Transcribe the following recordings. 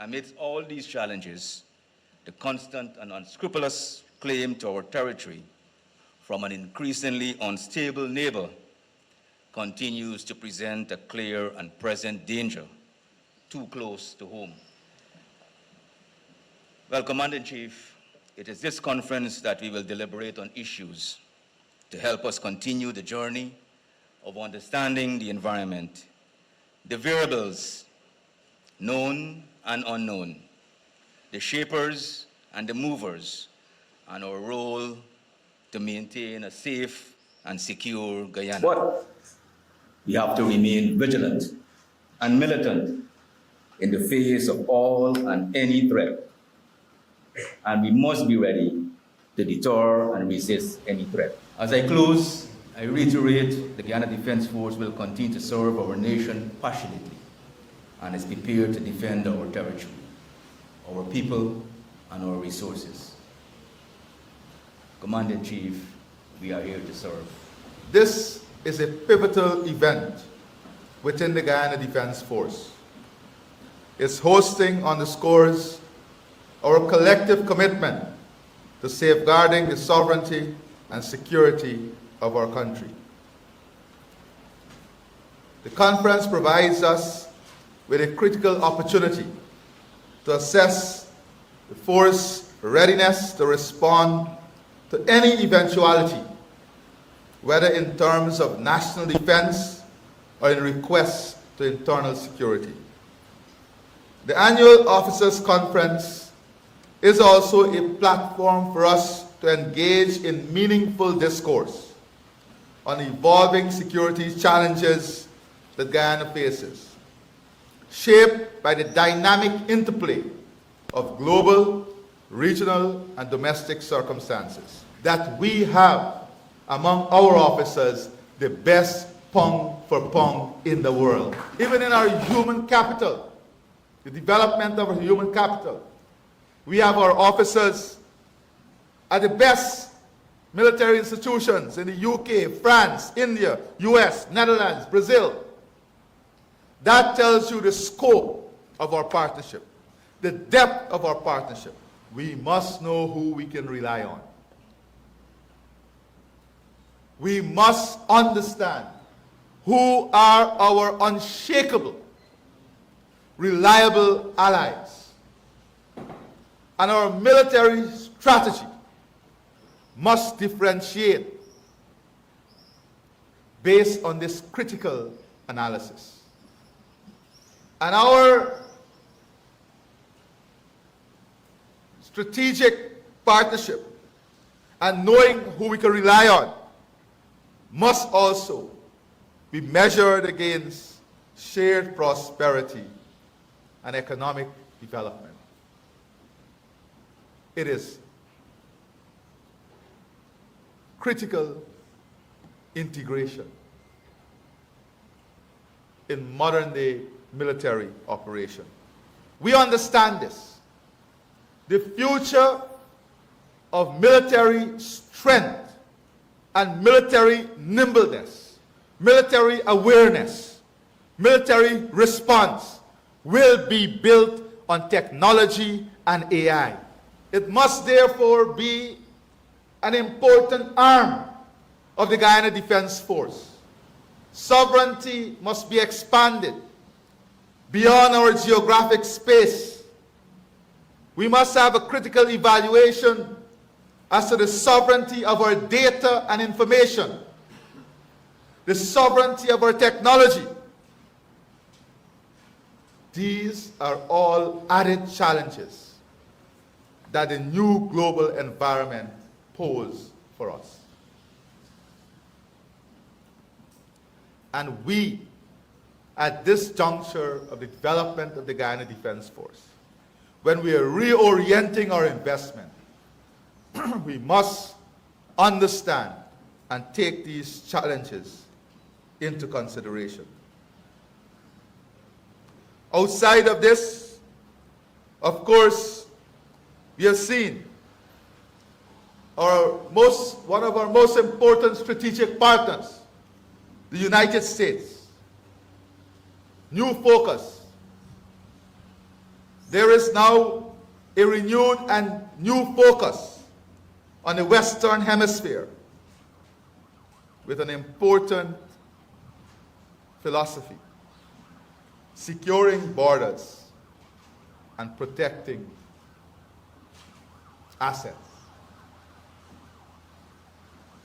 Amidst all these challenges, the constant and unscrupulous claim to our territory from an increasingly unstable neighbor continues to present a clear and present danger too close to home. Well, Commander-in-Chief, it is this conference that we will deliberate on issues to help us continue the journey of understanding the environment, the variables, known and unknown, the shapers and the movers, and our role to maintain a safe and secure Guyana. But we have to remain vigilant and militant in the face of all and any threat. And we must be ready to deter and resist any threat. As I close, I reiterate the Guyana Defense Force will continue to serve our nation passionately and is prepared to defend our territory, our people, and our resources. Commander-in-Chief, we are here to serve. This is a pivotal event within the Guyana Defense Force. Its hosting underscores our collective commitment to safeguarding the sovereignty and security of our country. The conference provides us with a critical opportunity to assess the force's readiness to respond to any eventuality, whether in terms of national defense or in requests to internal security. The annual Officers' Conference is also a platform for us to engage in meaningful discourse on evolving security challenges that Guyana faces, shaped by the dynamic interplay of global, regional, and domestic circumstances. That we have among our officers the best pound for pound in the world. Even in our human capital, the development of our human capital, we have our officers at the best military institutions in the UK, France, India, US, Netherlands, Brazil. That tells you the scope of our partnership, the depth of our partnership. We must know who we can rely on. We must understand who are our unshakable, reliable allies. And our military strategy must differentiate based on this critical analysis. And our strategic partnership and knowing who we can rely on must also be measured against shared prosperity and economic development. It is critical integration in modern-day military operation. We understand this. The future of military strength and military nimbleness, military awareness, military response will be built on technology and AI. It must therefore be an important arm of the Guyana Defense Force. Sovereignty must be expanded beyond our geographic space. We must have a critical evaluation as to the sovereignty of our data and information, the sovereignty of our technology. These are all added challenges that the new global environment pose for us. And we, at this juncture of the development of the Guyana Defense Force, when we are reorienting our investment, we must understand and take these challenges into consideration. Outside of this, of course, we have seen one of our most important strategic partners, the United States. New focus, There is now a renewed and new focus on the Western Hemisphere with an important philosophy: securing borders and protecting assets.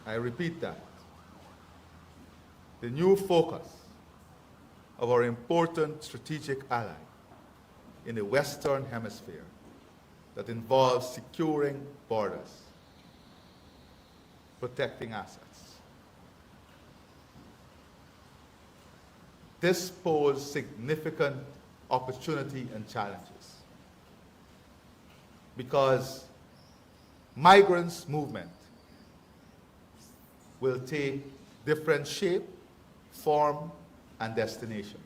I repeat that. The new focus of our important strategic ally in the Western Hemisphere that involves securing borders, protecting assets. This poses significant opportunity and challenges because migrants' movement will take different shape, form, and destination.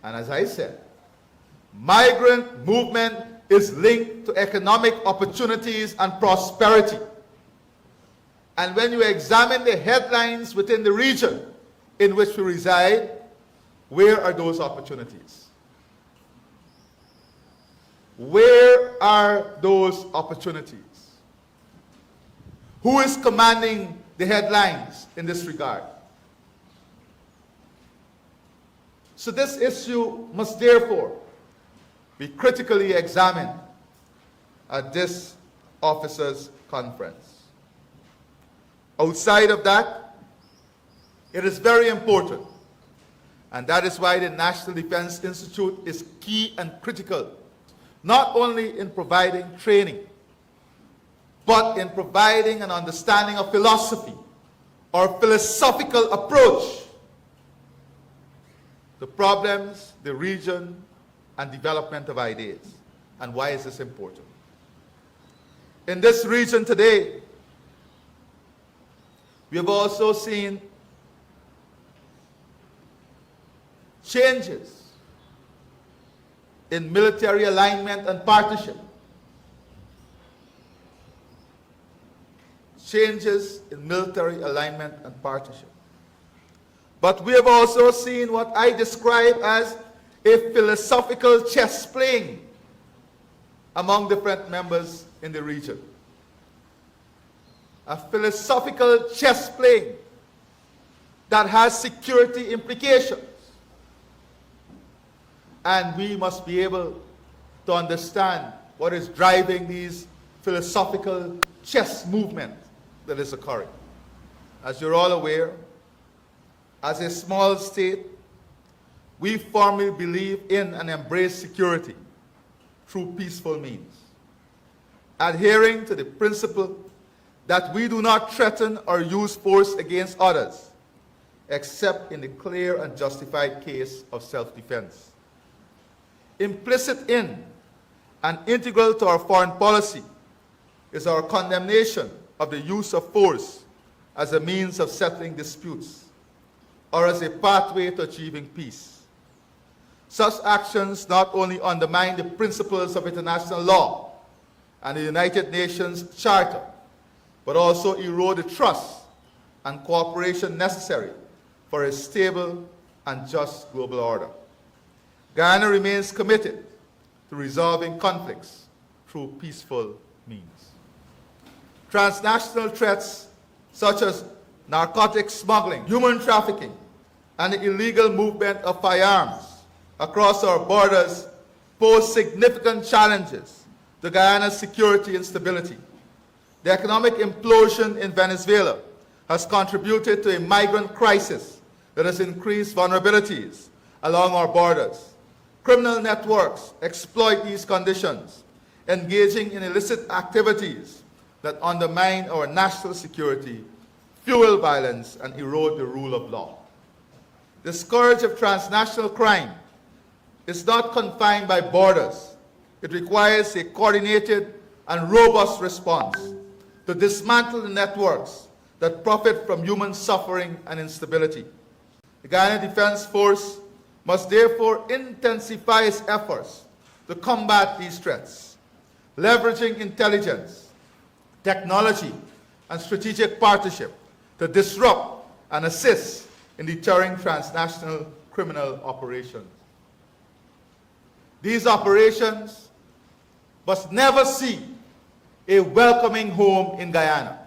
And as I said, migrant movement is linked to economic opportunities and prosperity. And when you examine the headlines within the region in which we reside, where are those opportunities? Where are those opportunities? Who is commanding the headlines in this regard? So this issue must therefore be critically examined at this officers' conference. Outside of that, it is very important, and that is why the National Defense Institute is key and critical, not only in providing training, but in providing an understanding of philosophy or philosophical approach to problems, the region, and development of ideas. And why is this important? In this region today, we have also seen changes in military alignment and partnership. Changes in military alignment and partnership. But we have also seen what I describe as a philosophical chess playing among different members in the region. A philosophical chess playing that has security implications. And we must be able to understand what is driving these philosophical chess movements that is occurring. As you're all aware, as a small state, we firmly believe in and embrace security through peaceful means, adhering to the principle that we do not threaten or use force against others, except in the clear and justified case of self-defense. Implicit in and integral to our foreign policy is our condemnation of the use of force as a means of settling disputes or as a pathway to achieving peace. Such actions not only undermine the principles of international law and the United Nations Charter, but also erode the trust and cooperation necessary for a stable and just global order. Guyana remains committed to resolving conflicts through peaceful means. Transnational threats such as narcotics smuggling, human trafficking, and the illegal movement of firearms across our borders pose significant challenges to Guyana's security and stability. The economic implosion in Venezuela has contributed to a migrant crisis that has increased vulnerabilities along our borders. Criminal networks exploit these conditions, engaging in illicit activities that undermine our national security, fuel violence, and erode the rule of law. The scourge of transnational crime is not confined by borders. It requires a coordinated and robust response to dismantle the networks that profit from human suffering and instability. The Guyana Defense Force must therefore intensify its efforts to combat these threats, leveraging intelligence, technology, and strategic partnership to disrupt and assist in deterring transnational criminal operations. These operations must never see a welcoming home in Guyana.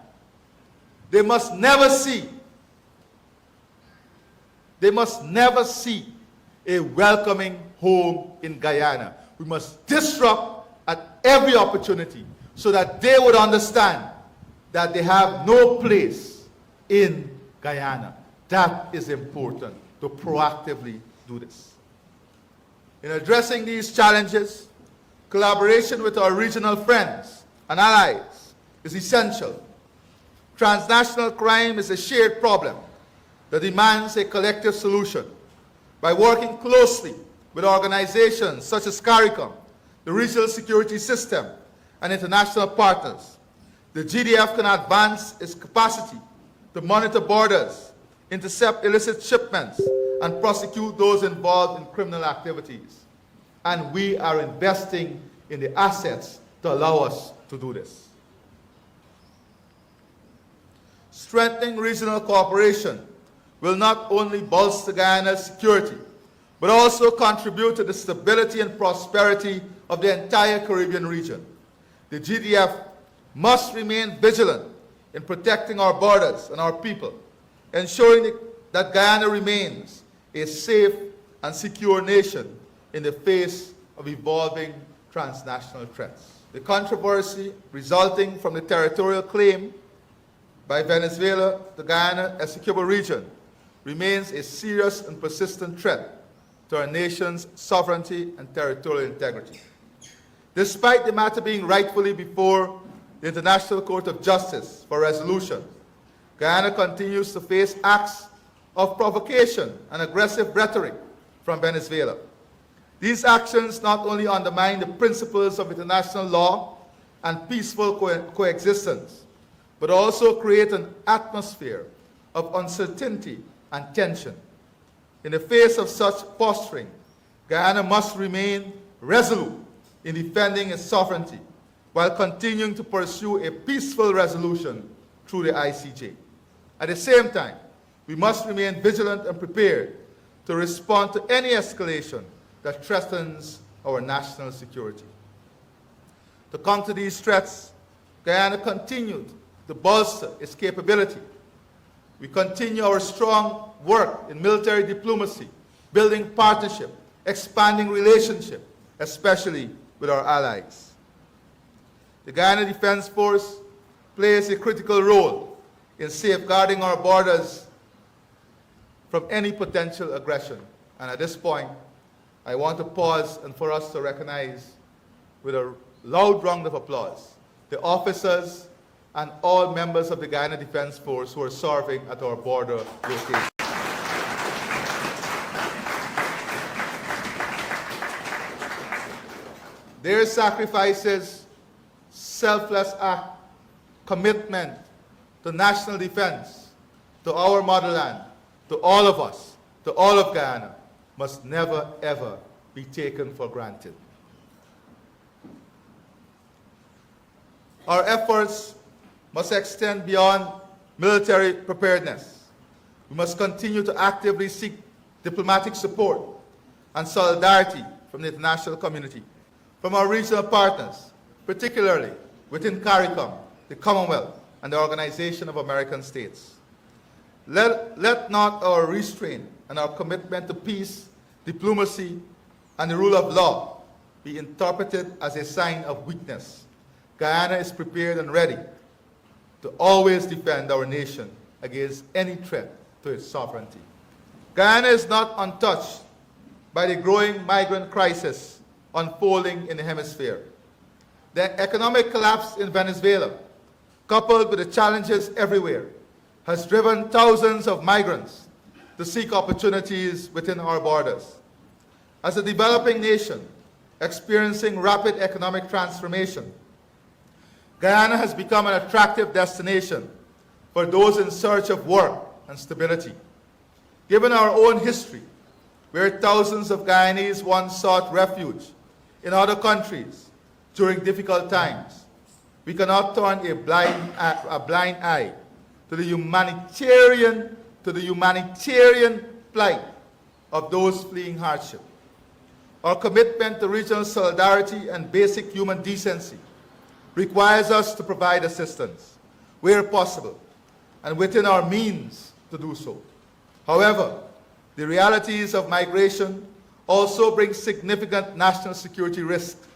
They must never see a welcoming home in Guyana. We must disrupt at every opportunity so that they would understand that they have no place in Guyana. That is important, to proactively do this. In addressing these challenges, collaboration with our regional friends and allies is essential. Transnational crime is a shared problem that demands a collective solution. By working closely with organizations such as CARICOM, the regional security system, and international partners, the GDF can advance its capacity to monitor borders, intercept illicit shipments, and prosecute those involved in criminal activities. And we are investing in the assets to allow us to do this. Strengthening regional cooperation will not only bolster Guyana's security, but also contribute to the stability and prosperity of the entire Caribbean region. The GDF must remain vigilant in protecting our borders and our people, ensuring that Guyana remains a safe and secure nation in the face of evolving transnational threats. The controversy resulting from the territorial claim by Venezuela to Guyana Esequibo region remains a serious and persistent threat to our nation's sovereignty and territorial integrity. Despite the matter being rightfully before the International Court of Justice for resolution, Guyana continues to face acts of provocation and aggressive rhetoric from Venezuela. These actions not only undermine the principles of international law and peaceful coexistence, but also create an atmosphere of uncertainty and tension. In the face of such posturing, Guyana must remain resolute in defending its sovereignty while continuing to pursue a peaceful resolution through the ICJ. At the same time, we must remain vigilant and prepared to respond to any escalation that threatens our national security. To counter these threats, Guyana continued to bolster its capability. We continue our strong work in military diplomacy, building partnership, expanding relationship, especially with our allies. The Guyana Defense Force plays a critical role in safeguarding our borders from any potential aggression. And at this point, I want to pause and for us to recognize with a loud round of applause the officers and all members of the Guyana Defense Force who are serving at our border location. Their sacrifices, selfless act, commitment to national defense, to our motherland, to all of us, to all of Guyana, must never, ever be taken for granted. Our efforts must extend beyond military preparedness. We must continue to actively seek diplomatic support and solidarity from the international community, from our regional partners, particularly within CARICOM, the Commonwealth, and the Organization of American States. Let not our restraint and our commitment to peace, diplomacy, and the rule of law be interpreted as a sign of weakness. Guyana is prepared and ready to always defend our nation against any threat to its sovereignty. Guyana is not untouched by the growing migrant crisis unfolding in the hemisphere. The economic collapse in Venezuela, coupled with the challenges everywhere, has driven thousands of migrants to seek opportunities within our borders. As a developing nation experiencing rapid economic transformation, Guyana has become an attractive destination for those in search of work and stability. Given our own history, where thousands of Guyanese once sought refuge in other countries during difficult times, we cannot turn a blind eye to the humanitarian plight of those fleeing hardship. Our commitment to regional solidarity and basic human decency requires us to provide assistance where possible and within our means to do so. However, the realities of migration also bring significant national security risks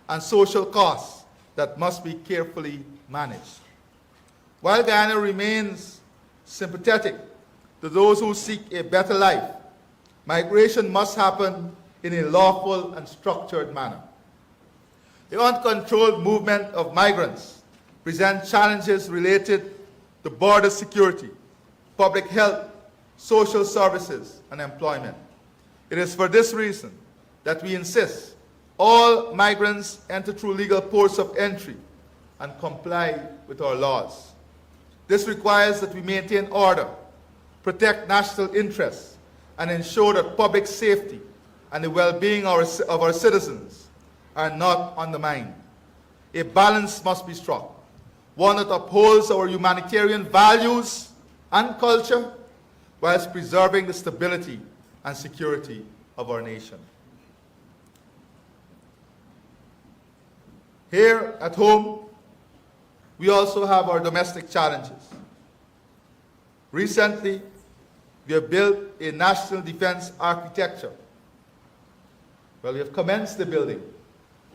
and social costs that must be carefully managed. While Guyana remains sympathetic to those who seek a better life, migration must happen in a lawful and structured manner. The uncontrolled movement of migrants presents challenges related to border security, public health, social services, and employment. It is for this reason that we insist all migrants enter through legal ports of entry and comply with our laws. This requires that we maintain order, protect national interests, and ensure that public safety and the well-being of our citizens are not undermined. A balance must be struck, one that upholds our humanitarian values and culture whilst preserving the stability and security of our nation. Here at home, we also have our domestic challenges. Recently, we have built a national defense architecture. Well, we have commenced the building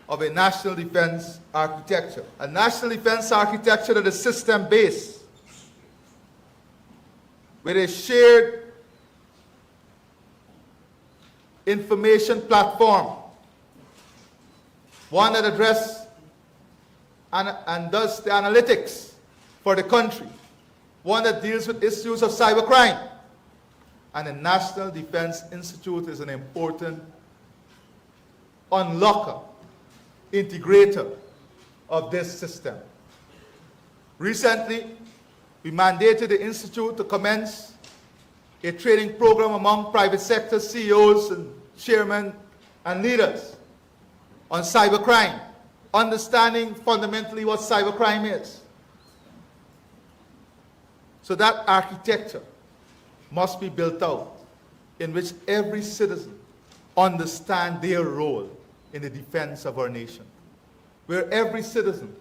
of a national defense architecture. A national defense architecture that is system-based, with a shared information platform, one that addresses and does the analytics for the country, one that deals with issues of cybercrime. And the National Defense Institute is an important unlocker, integrator of this system. Recently, we mandated the Institute to commence a training program among private sector CEOs and chairmen and leaders on cybercrime, understanding fundamentally what cybercrime is. So that architecture must be built out in which every citizen understands their role in the defense of our nation, where every citizen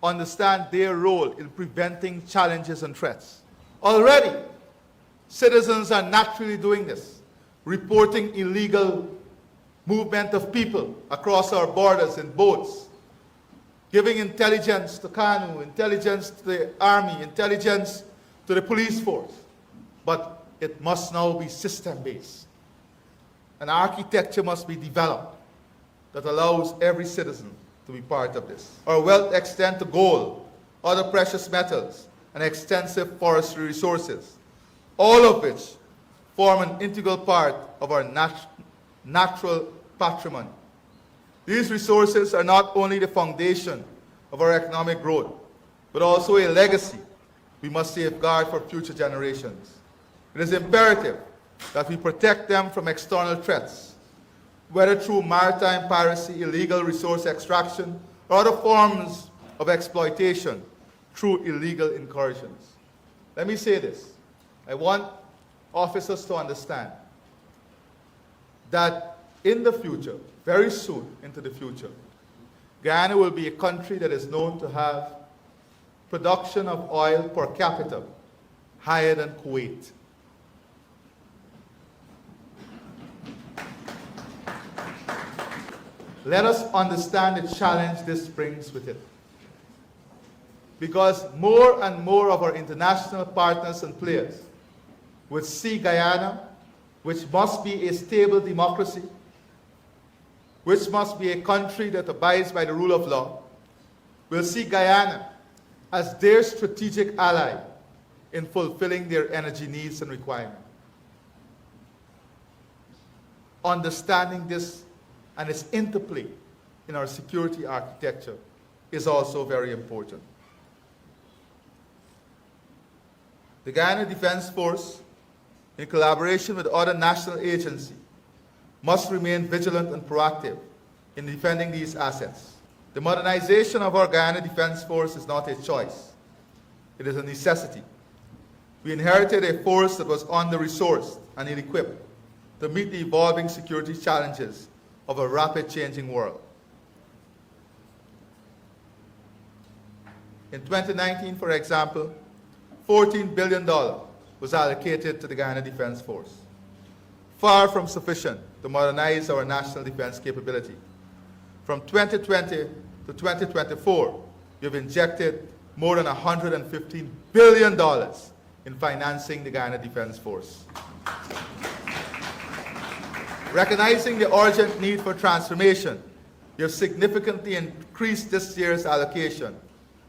understands their role in preventing challenges and threats. Already, citizens are naturally doing this, reporting illegal movement of people across our borders in boats, giving intelligence to Kanu, intelligence to the army, intelligence to the police force. But it must now be system-based. An architecture must be developed that allows every citizen to be part of this. Our wealth extends to gold, other precious metals, and extensive forestry resources, all of which form an integral part of our natural patrimony. These resources are not only the foundation of our economic growth, but also a legacy we must safeguard for future generations. It is imperative that we protect them from external threats, whether through maritime piracy, illegal resource extraction, or other forms of exploitation through illegal incursions. Let me say this. I want officers to understand that in the future, very soon into the future, Guyana will be a country that is known to have production of oil per capita higher than Kuwait. Let us understand the challenge this brings with it. Because more and more of our international partners and players would see Guyana, which must be a stable democracy, which must be a country that abides by the rule of law, will see Guyana as their strategic ally in fulfilling their energy needs and requirements. Understanding this and its interplay in our security architecture is also very important. The Guyana Defense Force, in collaboration with other national agencies, must remain vigilant and proactive in defending these assets. The modernization of our Guyana Defense Force is not a choice. It is a necessity. We inherited a force that was under-resourced and ill-equipped to meet the evolving security challenges of a rapid changing world. In 2019, for example, $14 billion was allocated to the Guyana Defense Force, far from sufficient to modernize our national defense capability. From 2020 to 2024, we've injected more than $115 billion in financing the Guyana Defense Force. Recognizing the urgent need for transformation, we have significantly increased this year's allocation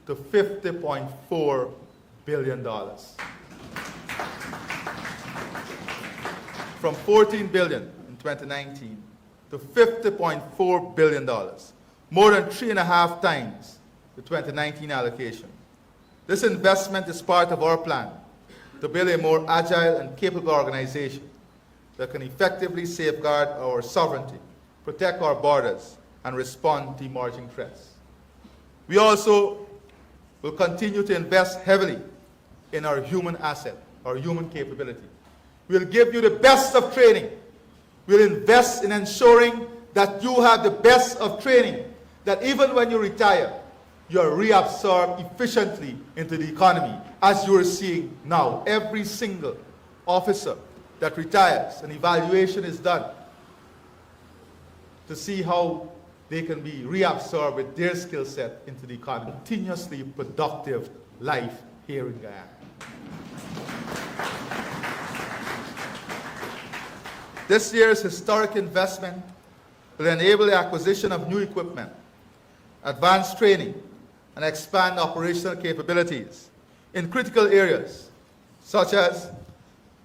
to $50.4 billion. From $14 billion in 2019 to $50.4 billion, more than 3.5 times the 2019 allocation. This investment is part of our plan to build a more agile and capable organization that can effectively safeguard our sovereignty, protect our borders, and respond to emerging threats. We also will continue to invest heavily in our human asset, our human capability. We'll give you the best of training. We'll invest in ensuring that you have the best of training, that even when you retire, you are reabsorbed efficiently into the economy, as you are seeing now. Every single officer that retires, an evaluation is done to see how they can be reabsorbed with their skill set into the economy. Continuously productive life here in Guyana. This year's historic investment will enable the acquisition of new equipment, advanced training, and expand operational capabilities in critical areas such as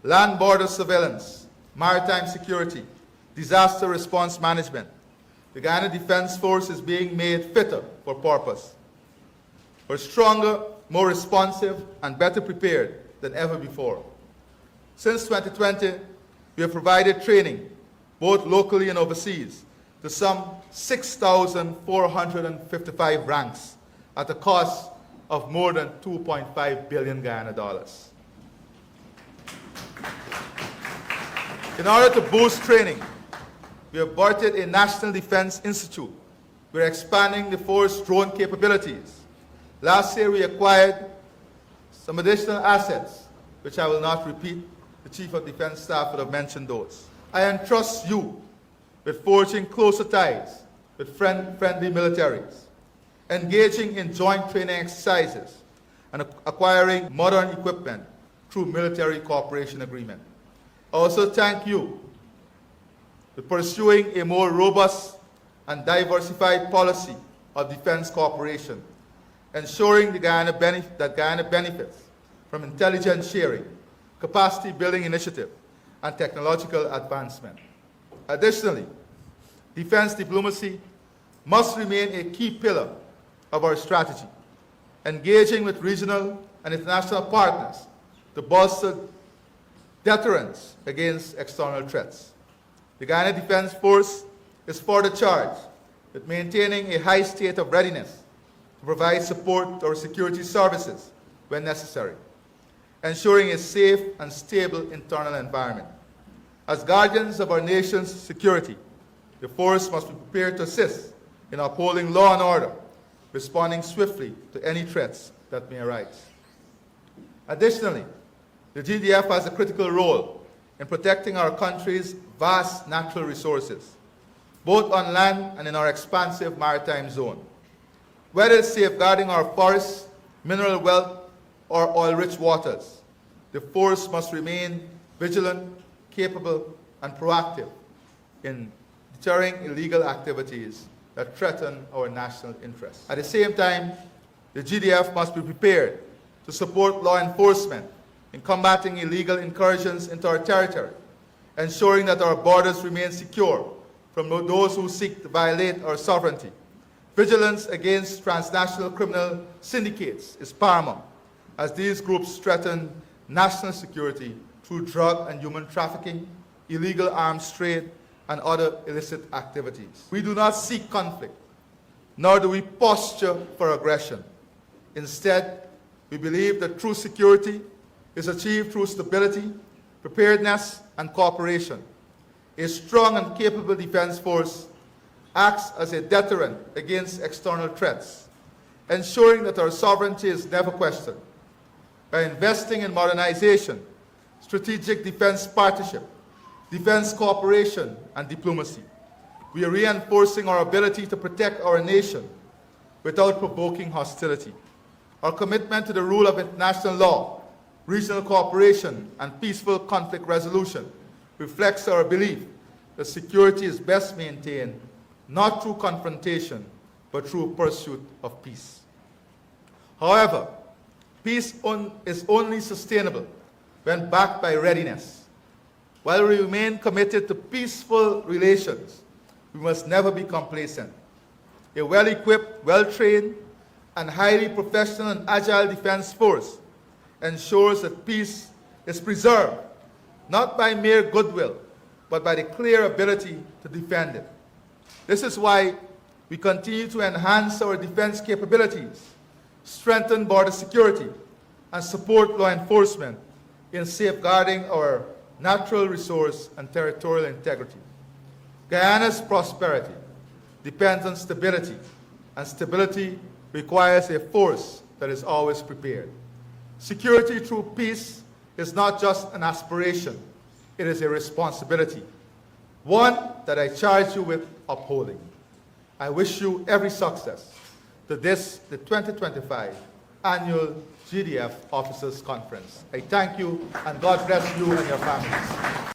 land border surveillance, maritime security, disaster response management. The Guyana Defense Force is being made fitter for purpose. We're stronger, more responsive, and better prepared than ever before. Since 2020, we have provided training, both locally and overseas, to some 6,455 ranks at a cost of more than 2.5 billion Guyana dollars. In order to boost training, we have birthed a National Defense Institute. We're expanding the force drone capabilities. Last year, we acquired some additional assets, which I will not repeat. The Chief of Defense Staff would have mentioned those. I entrust you with forging closer ties with friendly militaries, engaging in joint training exercises, and acquiring modern equipment through military cooperation agreement. I also thank you for pursuing a more robust and diversified policy of defense cooperation, ensuring that Guyana benefits from intelligence sharing, capacity building initiative, and technological advancement. Additionally, defense diplomacy must remain a key pillar of our strategy, engaging with regional and international partners to bolster deterrence against external threats. The Guyana Defense Force is further charged with maintaining a high state of readiness to provide support to our security services when necessary, ensuring a safe and stable internal environment. As guardians of our nation's security, the force must be prepared to assist in upholding law and order, responding swiftly to any threats that may arise. Additionally, the GDF has a critical role in protecting our country's vast natural resources, both on land and in our expansive maritime zone. Whether it's safeguarding our forests, mineral wealth, or oil-rich waters, the force must remain vigilant, capable, and proactive in deterring illegal activities that threaten our national interests. At the same time, the GDF must be prepared to support law enforcement in combating illegal incursions into our territory, ensuring that our borders remain secure from those who seek to violate our sovereignty. Vigilance against transnational criminal syndicates is paramount, as these groups threaten national security through drug and human trafficking, illegal arms trade, and other illicit activities. We do not seek conflict, nor do we posture for aggression. Instead, we believe that true security is achieved through stability, preparedness, and cooperation. A strong and capable defense force acts as a deterrent against external threats, ensuring that our sovereignty is never questioned. By investing in modernization, strategic defense partnership, defense cooperation, and diplomacy, we are reinforcing our ability to protect our nation without provoking hostility. Our commitment to the rule of international law, regional cooperation, and peaceful conflict resolution reflects our belief that security is best maintained not through confrontation, but through pursuit of peace. However, peace is only sustainable when backed by readiness. While we remain committed to peaceful relations, we must never be complacent. A well-equipped, well-trained, and highly professional and agile defense force ensures that peace is preserved, not by mere goodwill, but by the clear ability to defend it. This is why we continue to enhance our defense capabilities, strengthen border security, and support law enforcement in safeguarding our natural resource and territorial integrity. Guyana's prosperity depends on stability, and stability requires a force that is always prepared. Security through peace is not just an aspiration, it is a responsibility, one that I charge you with upholding. I wish you every success to the 2025 Annual GDF Officers Conference. I thank you, and God bless you and your families.